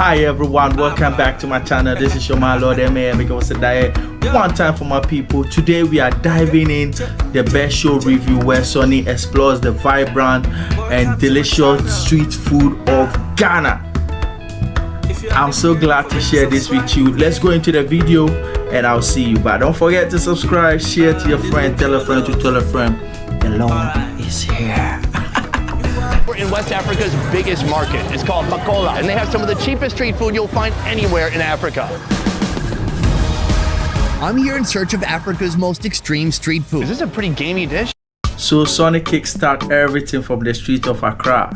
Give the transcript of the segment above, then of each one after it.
Hi everyone, welcome back to my channel. This is your man Lord M.A. One time for my people. Today we are diving in the best show review where Sonny explores the vibrant and delicious street food of Ghana. I'm so glad to share this with you. Let's go into the video and I'll see you. But don't forget to subscribe, share to your friend, tell a friend to tell a friend. The Lord is here. We're in West Africa's biggest market. It's called Makola, and they have some of the cheapest street food you'll find anywhere in Africa. I'm here in search of Africa's most extreme street food. Is this a pretty gamey dish? So Sonny kickstart everything from the street of Accra.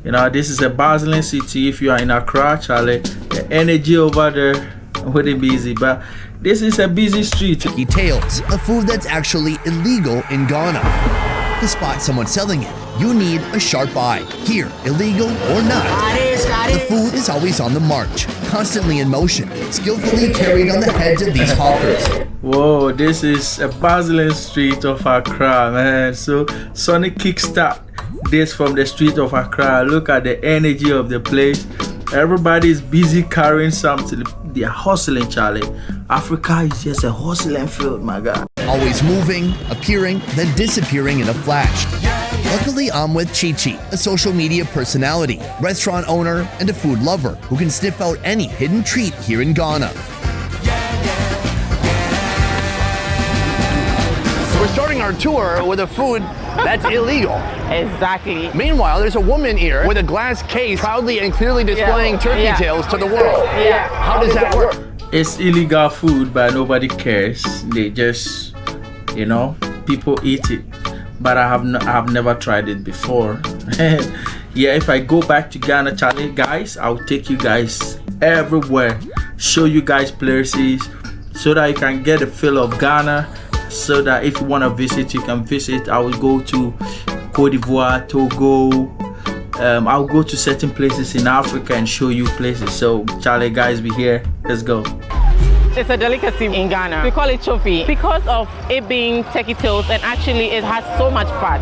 You know, this is a bustling city. If you are in Accra, Charlie, the energy over there wouldn't be easy, but this is a busy street. Turkey tails, a food that's actually illegal in Ghana. To spot someone selling it, you need a sharp eye. Here, illegal or not, the food is always on the march, constantly in motion, skillfully carried on the heads of these hawkers. Whoa, this is a bustling street of Accra, man. So Sonny kickstart this from the street of Accra. Look at the energy of the place. Everybody is busy carrying something. They are hustling, Charlie. Africa is just a hustling field, my God. Always moving, appearing, then disappearing in a flash. Luckily, I'm with Chi-Chi, a social media personality, restaurant owner, and a food lover who can sniff out any hidden treat here in Ghana. We're starting our tour with a food that's illegal. Exactly. Meanwhile, there's a woman here with a glass case proudly and clearly displaying turkey tails to the world. Yeah. How does that work? It's illegal food, but nobody cares. They just, you know, people eat it. But I have never tried it before. Yeah, if I go back to Ghana, Charlie, guys, I'll take you guys everywhere, show you guys places, so that you can get a feel of Ghana. So that if you want to visit, you can visit. I will go to Cote d'Ivoire, Togo. I'll go to certain places in Africa and show you places. So Charlie, guys, be here. Let's go. It's a delicacy in Ghana. We call it chofi because of it being turkey tails, and actually it has so much fat.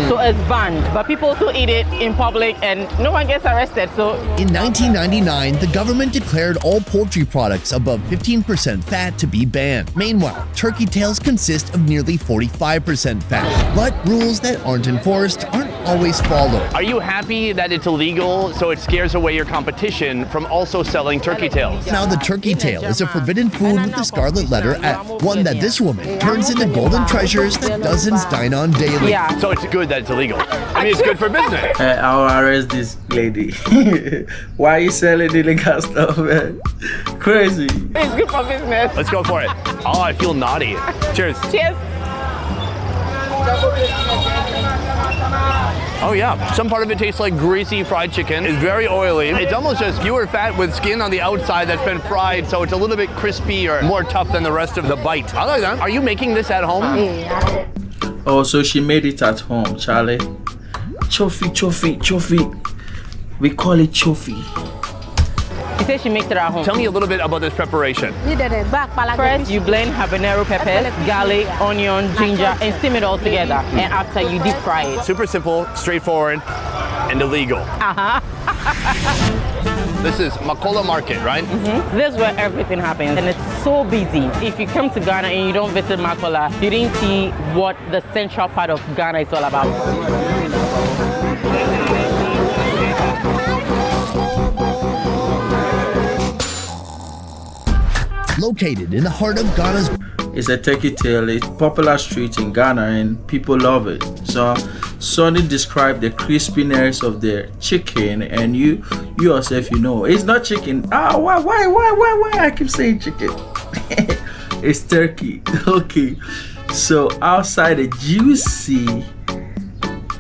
So it's banned, but people still eat it in public and no one gets arrested. So in 1999, the government declared all poultry products above 15% fat to be banned. Meanwhile, turkey tails consist of nearly 45% fat, but rules that aren't enforced aren't always followed. Are you happy that it's illegal so it scares away your competition from also selling turkey tails? Now the turkey tail is a forbidden food with the scarlet letter F, one that this woman turns into golden treasures that dozens dine on daily. yeah. So it's good that it's illegal. I mean, it's good for business. I'll arrest this lady. Why are you selling illegal stuff, man? Crazy. It's good for business. Let's go for it. Oh, I feel naughty. Cheers. Cheers. Oh yeah, some part of it tastes like greasy fried chicken. It's very oily. It's almost just pure fat with skin on the outside that's been fried, so it's a little bit crispy or more tough than the rest of the bite. I like that. Are you making this at home? Oh, so she made it at home, Charlie. Chofi, chofi, chofi. We call it chofi. She said she makes it at home. Tell me a little bit about this preparation. First, you blend habanero peppers, garlic, onion, ginger, and steam it all together. And after, you deep fry it. Super simple, straightforward, and illegal. This is Makola Market, right? This is where everything happens, and it's so busy. If you come to Ghana and you don't visit Makola, you didn't see what the central part of Ghana is all about. Located in the heart of Ghana's, It's a turkey tail. It's popular street in Ghana and people love it. So Sonny described the crispiness of the chicken, and you yourself, you know, it's not chicken. Why I keep saying chicken? It's turkey. Okay. So outside the juicy,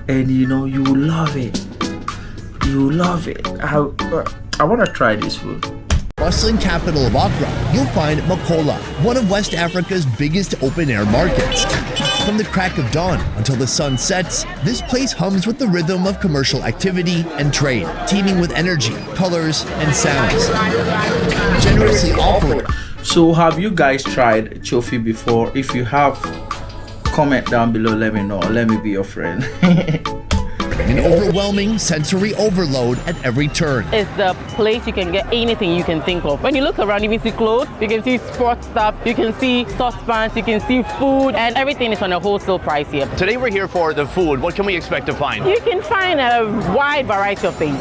and you know, you love it. You love it. I want to try this food. bustling capital of Accra, you'll find Makola, one of West Africa's biggest open-air markets. From the crack of dawn until the sun sets, this place hums with the rhythm of commercial activity and trade, teeming with energy, colors, and sounds. Generously offered. So have you guys tried chofi before? If you have, comment down below, let me know. Let me be your friend. an overwhelming sensory overload at every turn. It's the place you can get anything you can think of. When you look around, you can see clothes, you can see sports stuff, you can see saucepans, you can see food, and everything is on a wholesale price here. Today we're here for the food. What can we expect to find? You can find a wide variety of things.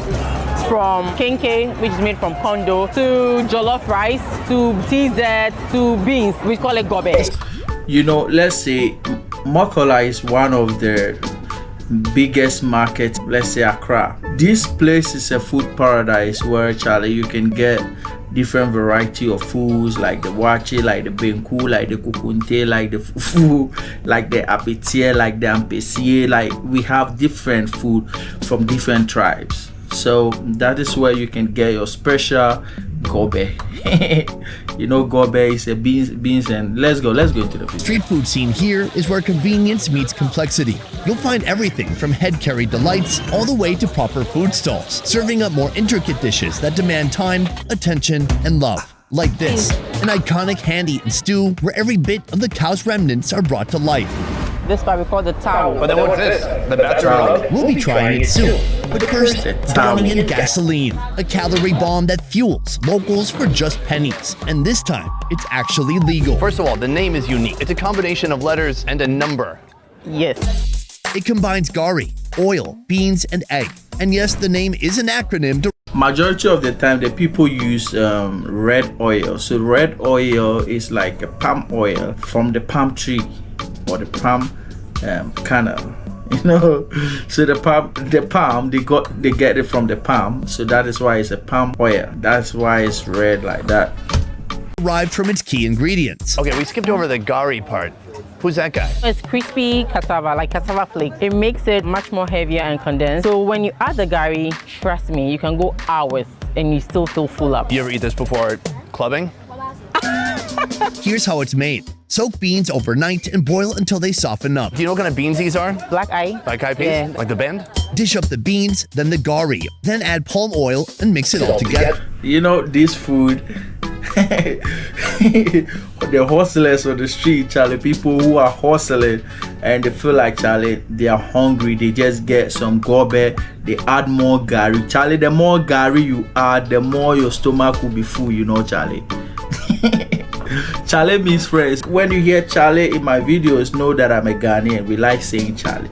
From kenke, which is made from kondo, to jollof rice, to TZ, to beans. We call it gobe. You know, let's say Makola is one of the biggest markets, let's say Accra. This place is a food paradise where, Charlie, you can get different variety of foods like the wache, like the benku, like the kukunte, like the fufu, like the apetie, like the ampesie. Like we have different food from different tribes. So that is where you can get your special gobe. You know, gobe is a beans, and let's go into the food. Street food scene here is where convenience meets complexity. You'll find everything from head-carry delights all the way to proper food stalls, serving up more intricate dishes that demand time, attention, and love. Like this, an iconic hand-eaten stew where every bit of the cow's remnants are brought to life. This part we call the tao. But then what's this? The battery. We'll be trying it soon. But first, drowning in gasoline, a calorie bomb that fuels locals for just pennies. And this time, it's actually legal. First of all, the name is unique. It's a combination of letters and a number. Yes. It combines gari, oil, beans, and egg. And yes, the name is an acronym to Majority of the time, the people use red oil. So red oil is like a palm oil from the palm tree or the palm kernel. You know, so the palm they get it from the palm, so that is why it's a palm oil. That's why it's red like that. derived from its key ingredients. Okay, we skipped over the gari part. Who's that guy? It's crispy cassava, like cassava flakes. It makes it much more heavier and condensed. So when you add the gari, trust me, you can go hours and you still feel full up. You ever eat this before clubbing? Here's how it's made. Soak beans overnight and boil until they soften up. Do you know what kind of beans these are? Black eye. Like eyed peas? Yeah. Like the bend? Dish up the beans, then the gari. Then add palm oil and mix it all together. You know, this food, the hustlers on the street, Charlie, people who are hustling and they feel like, Charlie, they are hungry, they just get some gobe, they add more gari. Charlie, the more gari you add, the more your stomach will be full, you know, Charlie. Charlie means friends. When you hear Charlie in my videos, know that I'm a Ghanaian. We like saying Charlie.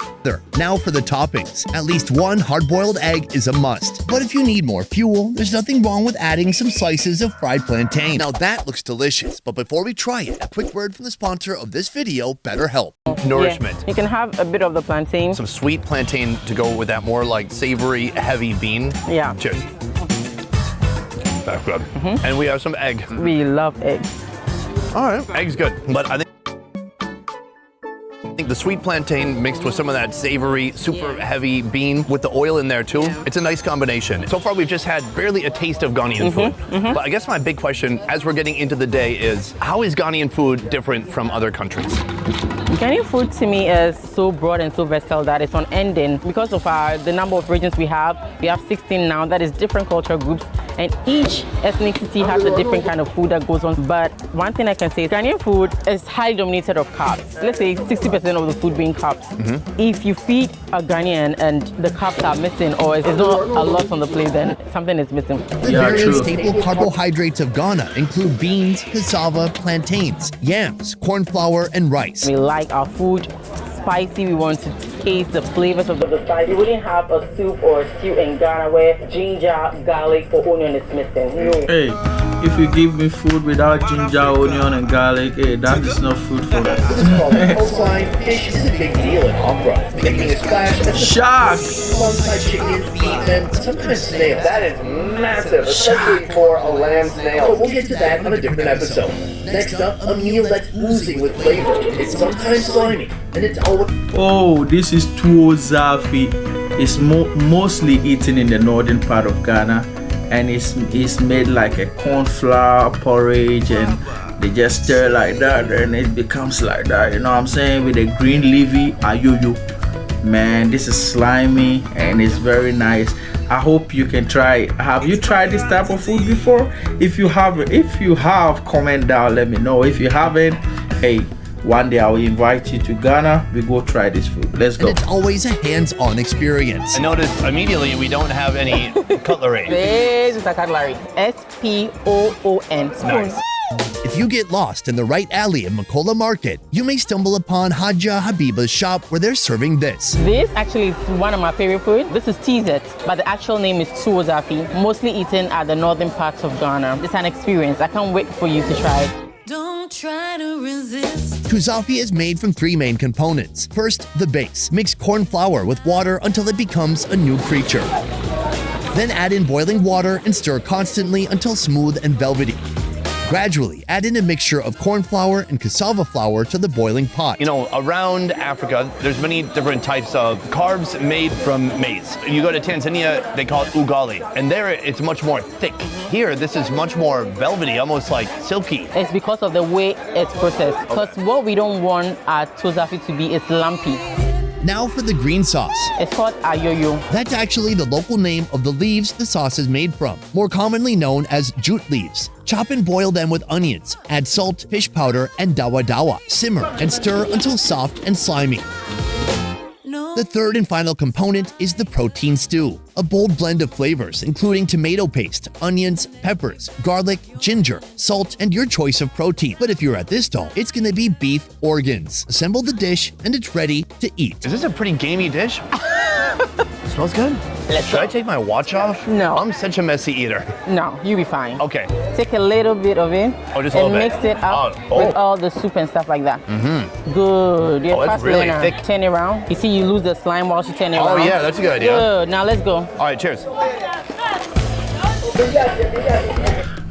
Now for the toppings. At least one hard-boiled egg is a must. But if you need more fuel, there's nothing wrong with adding some slices of fried plantain. Now that looks delicious, but before we try it, a quick word from the sponsor of this video, BetterHelp. Nourishment. Yeah. You can have a bit of the plantain. Some sweet plantain to go with that more like savory, heavy bean. Yeah. Cheers. That's good. And we have some egg. We love eggs. All right. Egg's good, but I think the sweet plantain mixed with some of that savory, super heavy bean with the oil in there too. It's a nice combination. So far we've just had barely a taste of Ghanaian food. But I guess my big question as we're getting into the day is, how is Ghanaian food different from other countries? Ghanaian food to me is so broad and so versatile that it's unending. Because of the number of regions we have 16 now, that is different cultural groups, and each ethnicity has a different kind of food that goes on. But one thing I can say is Ghanaian food is highly dominated of carbs. Let's say 60% of the food being carbs. If you feed a Ghanaian and the carbs are missing or there's not a lot on the plate, then something is missing. The various staple carbohydrates of Ghana include beans, cassava, plantains, yams, corn flour, and rice. We like our food spicy. We want to taste the flavors of the spice. You wouldn't have a soup or a stew in Ghana where ginger, garlic, or onion is missing. No. Hey, if you give me food without ginger, onion, and garlic, hey, that is not food for me. Coastline fish is a big deal in Accra, making a splash Shark! alongside chicken, beef, and sometimes snail. That is massive, especially for a land snail. But we'll get to that on a different episode. Next up, a meal that's oozing with flavor. It's sometimes slimy, and it's always... Oh, this is tuwo zafi. It's mostly eaten in the northern part of Ghana, and it's made like a corn flour porridge, and they just stir like that, and it becomes like that. You know what I'm saying? With a green leafy ayoyo. Man, this is slimy and it's very nice. I hope you can try it. Have you tried this type of food before? If you have, comment down, let me know. If you haven't, hey, one day I will invite you to Ghana. We go try this food. Let's go. And it's always a hands-on experience. I noticed immediately we don't have any cutlery. This is a cutlery. SPOON. Spoon. Nice. If you get lost in the right alley in Makola Market, you may stumble upon Haja Habiba's shop where they're serving this. This actually is one of my favorite food. This is Tizet, but the actual name is Tuozafi, mostly eaten at the northern parts of Ghana. It's an experience. I can't wait for you to try it. Don't try to resist. Tuzafi is made from three main components. First, the base. Mix corn flour with water until it becomes a new creature. Then add in boiling water and stir constantly until smooth and velvety. Gradually, add in a mixture of corn flour and cassava flour to the boiling pot. You know, around Africa, there's many different types of carbs made from maize. If you go to Tanzania, they call it ugali, and there it's much more thick. Here, this is much more velvety, almost like silky. It's because of the way it's processed. Because what we don't want our Tuozafi to be is lumpy. Now for the green sauce. It's called ayoyo. That's actually the local name of the leaves the sauce is made from, more commonly known as jute leaves. Chop and boil them with onions, add salt, fish powder, and dawa dawa. Simmer and stir until soft and slimy. No. The third and final component is the protein stew, a bold blend of flavors including tomato paste, onions, peppers, garlic, ginger, salt, and your choice of protein. But if you're at this stall, it's gonna be beef organs. Assemble the dish and it's ready to eat. Is this a pretty gamey dish? Smells good. Let's Should go. I take my watch off? No. I'm such a messy eater. No, you'll be fine. Okay. Take a little bit of it Oh, just a and little bit. mix it up Oh. with all the soup and stuff like that. Mm-hmm. Good. You're Oh, it's fast really learner. thick. Turn it around. You see, you lose the slime while you turn it Oh around. yeah, that's a good idea. Good. Now let's go. All right, cheers.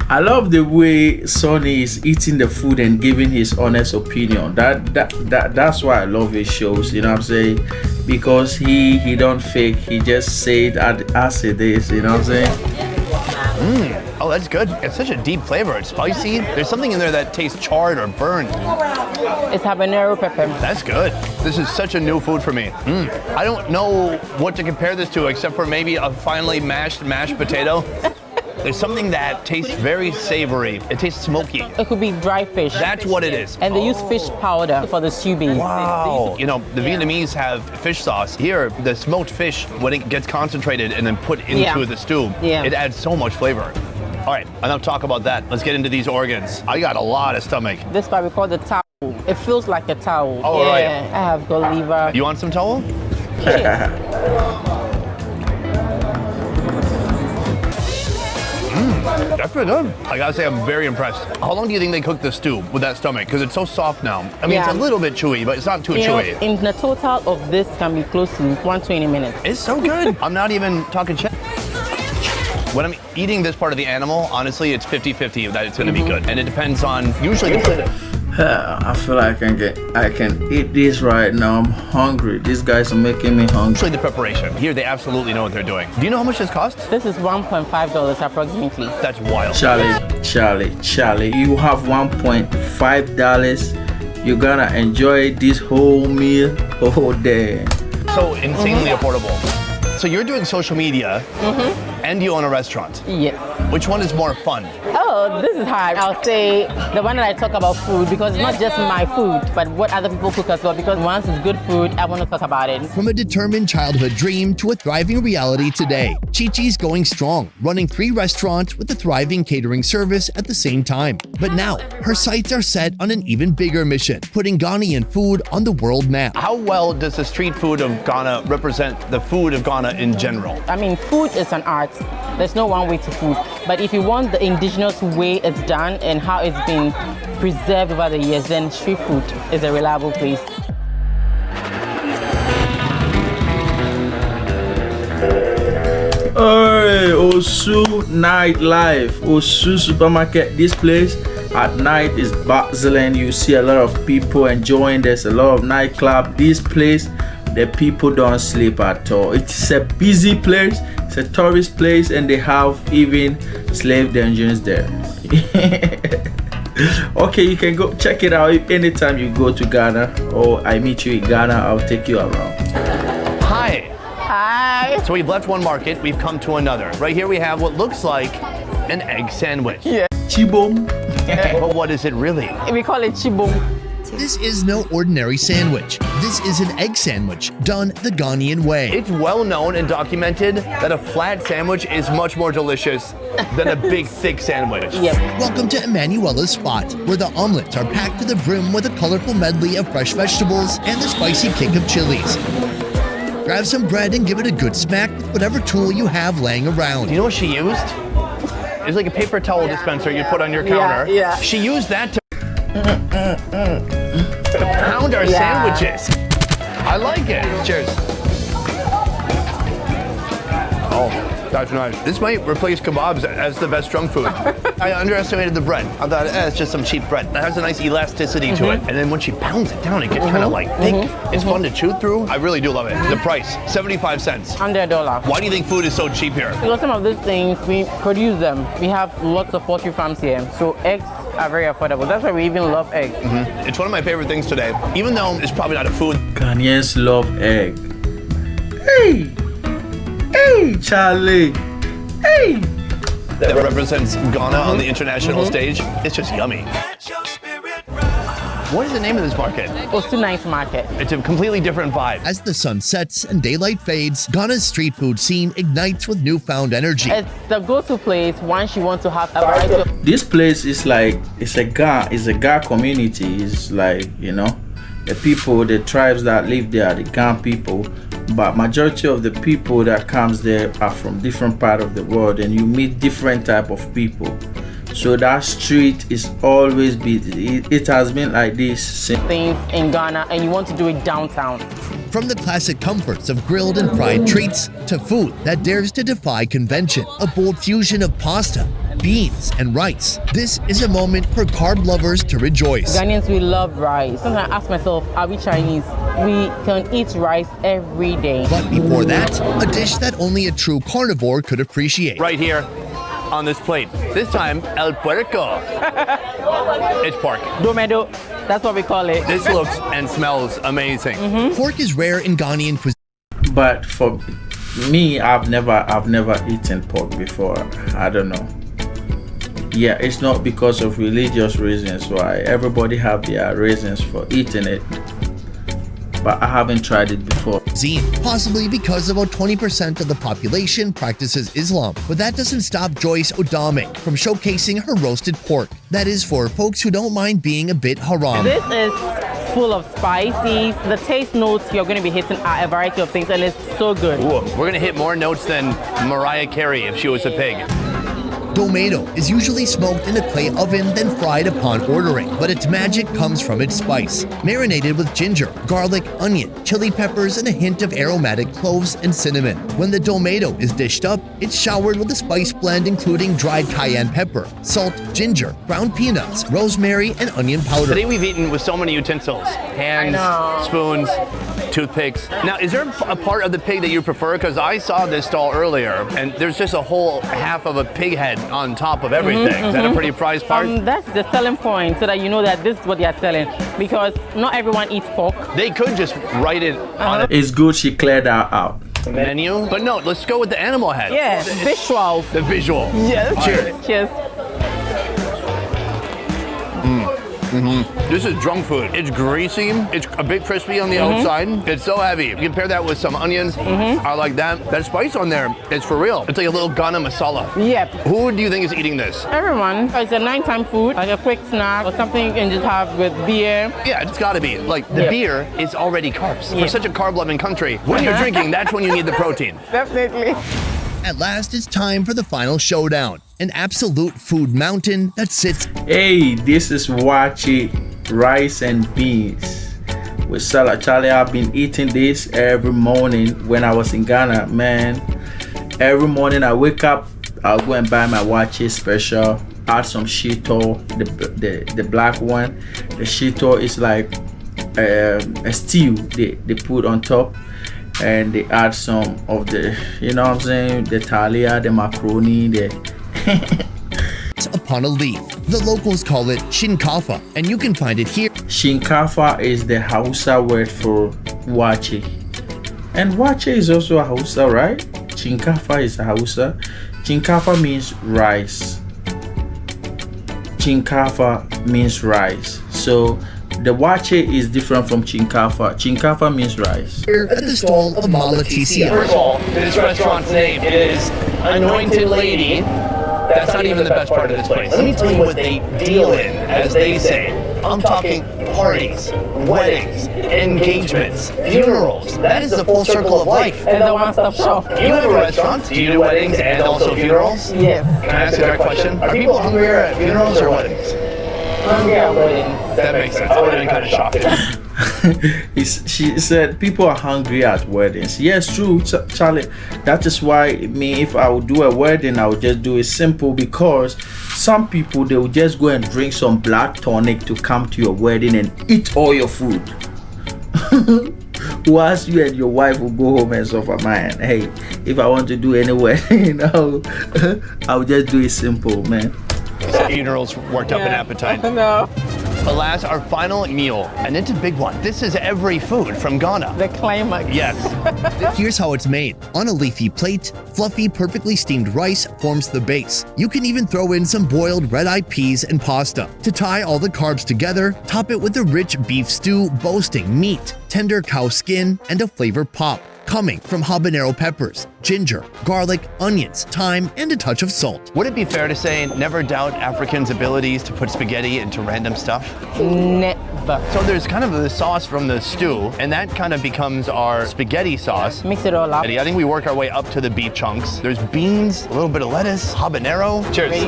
I love the way Sonny is eating the food and giving his honest opinion. That's why I love his shows. You know what I'm saying? Because he don't fake. He just say it as it is. You know what I'm saying? Oh, that's good. It's such a deep flavor. It's spicy. There's something in there that tastes charred or burned. It's habanero pepper. That's good. This is such a new food for me. I don't know what to compare this to except for maybe a finely mashed potato. There's something that tastes very savory. It tastes smoky. It could be dry fish. That's what it is. And they use fish powder for the stew base. Wow. You know, the Vietnamese have fish sauce. Here, the smoked fish, when it gets concentrated and then put into Yeah. the stew, Yeah. it adds so much flavor. All right, enough talk about that. Let's get into these organs. I got a lot of stomach. This part we call the towel. It feels like a towel. Oh, yeah. right. I have goat liver. You want some towel? Cheers. That's pretty good. I gotta say, I'm very impressed. How long do you think they cook the stew with that stomach? Because it's so soft now. I mean, Yeah. it's a little bit chewy, but it's not too You know, chewy. in the total of this can be close to 120 minutes. It's so good. I'm not even talking shit. When I'm eating this part of the animal, honestly, it's 50-50 that it's gonna be good. And it depends on, usually I feel like I can eat this right now. I'm hungry. These guys are making me hungry. the preparation. Here, they absolutely know what they're doing. Do you know how much this costs? This is $1.5 approximately. That's wild. Charlie, you have $1.5. You're gonna enjoy this whole meal whole day. So insanely affordable. So you're doing social media and you own a restaurant. Yes. Which one is more fun? Oh, this is hard. I'll say the one that I talk about food because it's not just my food, but what other people cook as well. Because once it's good food, I want to talk about it. From a determined childhood dream to a thriving reality today, Chi-Chi's going strong, running 3 restaurants with a thriving catering service at the same time. But now, her sights are set on an even bigger mission, putting Ghanaian food on the world map. How well does the street food of Ghana represent the food of Ghana in general? I mean, food is an art. There's no one way to food. But if you want the indigenous way it's done and how it's been preserved over the years, then street food is a reliable place. Hey, Osu nightlife, Osu supermarket. This place at night is bustling. You see a lot of people enjoying. There's a lot of nightclub. This place, the people don't sleep at all. It's a busy place. It's a tourist place, and they have even slave dungeons there. Okay, you can go check it out anytime you go to Ghana, or I meet you in Ghana. I'll take you around. Hi. Hi. So we've left one market, we've come to another. Right here we have what looks like an egg sandwich. Yeah. Chibom. But what is it really? We call it chibum. This is no ordinary sandwich. This is an egg sandwich done the Ghanaian way. It's well known and documented that a flat sandwich is much more delicious than a big, thick sandwich. Yep. Welcome to Emanuela's spot, where the omelets are packed to the brim with a colorful medley of fresh vegetables and the spicy kick of chilies. Grab some bread and give it a good smack with whatever tool you have laying around. You know what she used? It's like a paper towel dispenser you put on your counter. Yeah. She used that to pound our sandwiches. I like it. Cheers. Oh, that's nice. This might replace kebabs as the best junk food. I underestimated the bread. I thought, it's just some cheap bread. It has a nice elasticity to it. And then when she pounds it down, it gets kind of like thick. It's fun to chew through. I really do love it. The price, 75 cents. $100. Why do you think food is so cheap here? Because some of these things, we produce them. We have lots of poultry farms here. So eggs are very affordable. That's why we even love eggs. It's one of my favorite things today, even though it's probably not a food. Ghanaians love egg. Hey! Hey, Charlie! Hey! That represents Ghana on the international stage. It's just yummy. What is the name of this market? Osu Nice Market. It's a completely different vibe. As the sun sets and daylight fades, Ghana's street food scene ignites with newfound energy. It's the go-to place once you want to have a variety of This place is like, it's a Ga community. It's like, you know, the people, the tribes that live there are the Ga people. But majority of the people that comes there are from different part of the world, and you meet different type of people. So that street is always it has been like this since. things in Ghana, and you want to do it downtown. From the classic comforts of grilled and fried treats to food that dares to defy convention, a bold fusion of pasta, beans, and rice. This is a moment for carb lovers to rejoice. Ghanaians, we love rice. Sometimes I ask myself, are we Chinese? We can eat rice every day. But before that, a dish that only a true carnivore could appreciate. Right here on this plate. This time, el puerco. It's pork. Domedo, that's what we call it. This looks and smells amazing. Pork is rare in Ghanaian cuisine. But for me, I've never eaten pork before. I don't know. Yeah, it's not because of religious reasons why. Everybody have their reasons for eating it. But I haven't tried it before. Possibly because about 20% of the population practices Islam. But that doesn't stop Joyce Odame from showcasing her roasted pork. That is for folks who don't mind being a bit haram. This is full of spices. The taste notes, you're going to be hitting a variety of things, and it's so good. Ooh, we're gonna hit more notes than Mariah Carey if she was a pig. Domedo is usually smoked in a clay oven then fried upon ordering, but its magic comes from its spice. Marinated with ginger, garlic, onion, chili peppers, and a hint of aromatic cloves and cinnamon. When the domedo is dished up, it's showered with a spice blend including dried cayenne pepper, salt, ginger, ground peanuts, rosemary, and onion powder. Today we've eaten with so many utensils. Hands, spoons, toothpicks. Now, is there a part of the pig that you prefer? Because I saw this stall earlier, and there's just a whole half of a pig head on top of everything. Is that a pretty prized part? That's the selling point, so that you know that this is what they are selling. Because not everyone eats pork. They could just write it on It's good she cleared that out. the menu, but no, let's go with the animal head. Yeah, visuals. The visual. Yes. Cheers. Cheers. This is drunk food. It's greasy. It's a bit crispy on the outside. It's so heavy. You compare that with some onions. I like that. That spice on there, it's for real. It's like a little Ghana masala. Yep. Who do you think is eating this? Everyone. It's a nighttime food, like a quick snack or something you can just have with beer. Yeah, it's gotta be. Like, the Yep. beer is already carbs. For Yep. such a carb-loving country, when you're drinking, that's when you need the protein. Definitely. At last, it's time for the final showdown. An absolute food mountain that sits Hey, this is wachi rice and beans with salad. Charlie, I've been eating this every morning when I was in Ghana, man. Every morning I wake up, I'll go and buy my wachi special, add some shito, the black one. The shito is like a stew they put on top, and they add some of the, you know what I'm saying, the talia, the macaroni, upon a leaf. The locals call it shinkafa, and you can find it here. Shinkafa is the Hausa word for wachi. And wachi is also a Hausa, right? Shinkafa is a Hausa. Shinkafa means rice. Shinkafa means rice. So The wache is different from chinkafa. Chinkafa means rice. Here at the stall of Mala TCI. First of all, this restaurant's name is Anointed Lady. That's not even the best part of this place. Let me tell you what they deal in, as they say. I'm talking parties, weddings, engagements, funerals. That is the full circle of life. It's a one-stop shop. You have a restaurant. Do you do weddings and also funerals? Yes. Can I ask a direct question? Are people hungrier at funerals or weddings? Hungry at weddings. That makes sense. I would have been kind of shocked. She said people are hungry at weddings. Yes, true, Charlie. That is why me, if I would do a wedding, I would just do it simple, because some people, they will just go and drink some black tonic to come to your wedding and eat all your food. Whilst you and your wife will go home and suffer. Man, hey, if I want to do any wedding, I'll just do it simple, man. Funerals worked up an appetite. No. Alas, our final meal, and it's a big one. This is every food from Ghana. The climax. Yes. Here's how it's made. On a leafy plate, fluffy, perfectly steamed rice forms the base. You can even throw in some boiled red-eyed peas and pasta. To tie all the carbs together, top it with a rich beef stew boasting meat, tender cow skin, and a flavor pop, coming from habanero peppers, ginger, garlic, onions, thyme, and a touch of salt. Would it be fair to say never doubt Africans' abilities to put spaghetti into random stuff? Never. So there's kind of the sauce from the stew, and that kind of becomes our spaghetti sauce. Mix it all up. I think we work our way up to the beef chunks. There's beans, a little bit of lettuce, habanero. Cheers. Ready?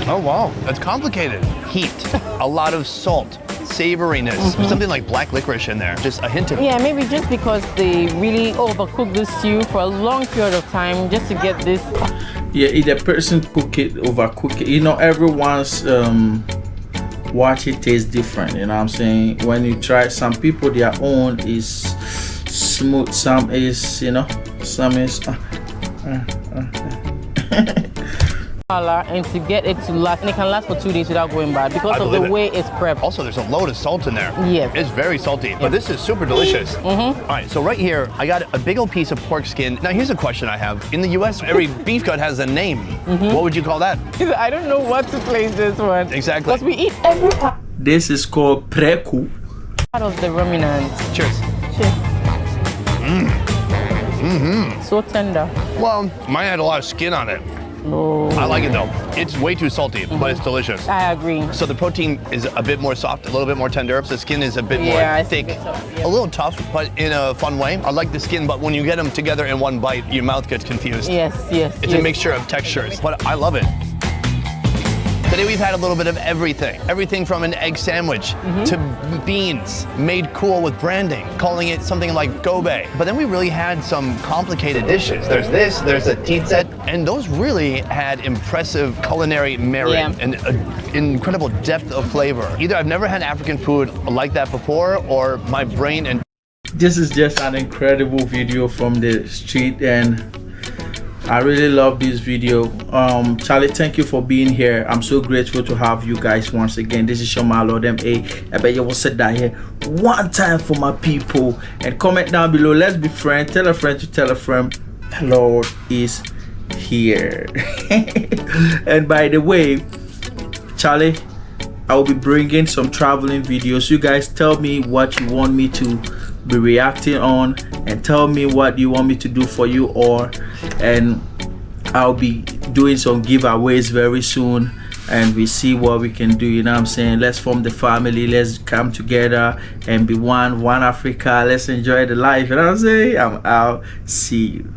Oh wow, that's complicated. Heat, a lot of salt, savoriness, something like black licorice in there, just a hint of Yeah, maybe just because they really overcook the stew for a long period of time just to get this. Yeah, if the person cook it, overcook it, everyone's watch it tastes different. You know what I'm saying? When you try, some people their own is smooth, some is, some is. And to get it to last, and it can last for 2 days without going bad because of the way it's prepped. Also, there's a load of salt in there. Yes. It's very salty, but this is super delicious. All right, so right here, I got a big old piece of pork skin. Now, here's a question I have. In the U.S., every beef cut has a name. What would you call that? I don't know what to place this one. Exactly. Because we eat every part This is called preku. of the ruminant. Cheers. Cheers. So tender. Well, mine had a lot of skin on it. Oh, I like it though. It's way too salty, but it's delicious. I agree. So the protein is a bit more soft, a little bit more tender. The skin is a bit Yeah, more I thick, think so, yeah. a little tough, but in a fun way. I like the skin, but when you get them together in one bite, your mouth gets confused. Yes. It's a mixture of textures, but I love it. Today we've had a little bit of everything. Everything from an egg sandwich to beans made cool with branding, calling it something like gobe. But then we really had some complicated dishes. There's this, there's a titset, and those really had impressive culinary merit and an incredible depth of flavor. Either I've never had African food like that before, or my brain and This is just an incredible video from the street, and I really love this video. Charlie, thank you for being here. I'm so grateful to have you guys once again. This is Shoma Lord M.A. I bet you will sit down here one time for my people and comment down below. Let's be friends. Tell a friend to tell a friend. The Lord is here. And by the way, Charlie, I will be bringing some traveling videos. You guys tell me what you want me to be reacting on, and tell me what you want me to do for you, and I'll be doing some giveaways very soon, and we see what we can do. You know what I'm saying? Let's form the family, let's come together and be one Africa. Let's enjoy the life. You know what I'm saying? I'll see you.